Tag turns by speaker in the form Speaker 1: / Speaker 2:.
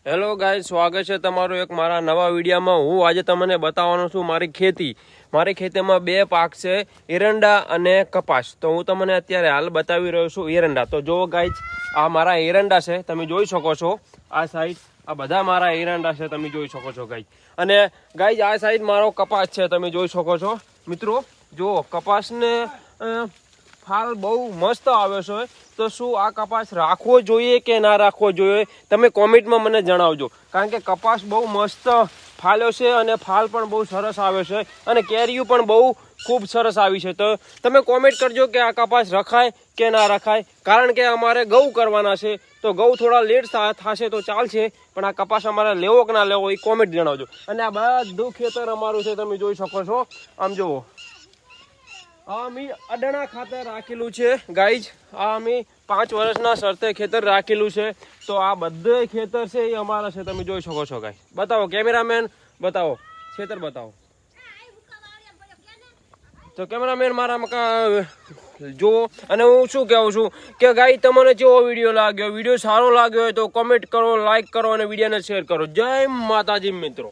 Speaker 1: Hello guys, સ્વાગત છે તમારું એક મારા નવા વિડીયોમાં। હું આજે તમને બતાવવાનો છું મારી ખેતી। મારી ખેતીમાં બે પાક છે, એરંડા અને કપાસ। તો હું તમને અત્યારે હાલ બતાવી રહ્યો છું એરંડા। તો જો ગાઈસ, આ મારા એરંડા છે, તમે જોઈ શકો છો। આ સાઈડ આ બધા મારા એરંડા છે, તમે જોઈ શકો છો ગાઈસ। અને ગાઈસ આ સાઈડ મારો કપાસ છે, તમે જોઈ શકો છો મિત્રો। જો કપાસને ફાલ બહુ મસ્ત આવે છે। તો શું આ કપાસ રાખવો જોઈએ કે ના રાખવો જોઈએ, તમે કોમેન્ટમાં મને જણાવજો। કારણ કે કપાસ બહુ મસ્ત ફાલ્યો છે અને ફાલ પણ બહુ સરસ આવે છે અને કેરીઓ પણ બહુ ખૂબ સરસ આવી છે। તો તમે કોમેન્ટ કરજો કે આ કપાસ રખાય કે ના રખાય। કારણ કે અમારે ઘઉં કરવાના છે, તો ઘઉં થોડા લેટ થશે તો ચાલશે, પણ આ કપાસ અમારે લેવો કે ના લેવો એ કોમેન્ટ જણાવજો। અને આ બધું ખેતર અમારું છે, તમે જોઈ શકો છો। આમ જુઓ, અમે અડણા ખાતર રાખેલું છે ગાઈઝ। આ અમે 5 વર્ષના શરતે ખેતર રાખેલું છે। તો આ બધે ખેતર છે એ અમારા છે, તમે જોઈ શકો છો ગાઈઝ। બતાવો કેમેરામેન, બતાવો ખેતર બતાવો। તો કેમેરામેન મારા જુઓ। અને હું શું કહું છું કે ગાઈઝ, તમને કેવો વિડીયો લાગ્યો? વિડીયો સારો લાગ્યો હોય તો કોમેન્ટ કરો, લાઈક કરો અને વિડીયોને શેર કરો। જય માતાજી મિત્રો।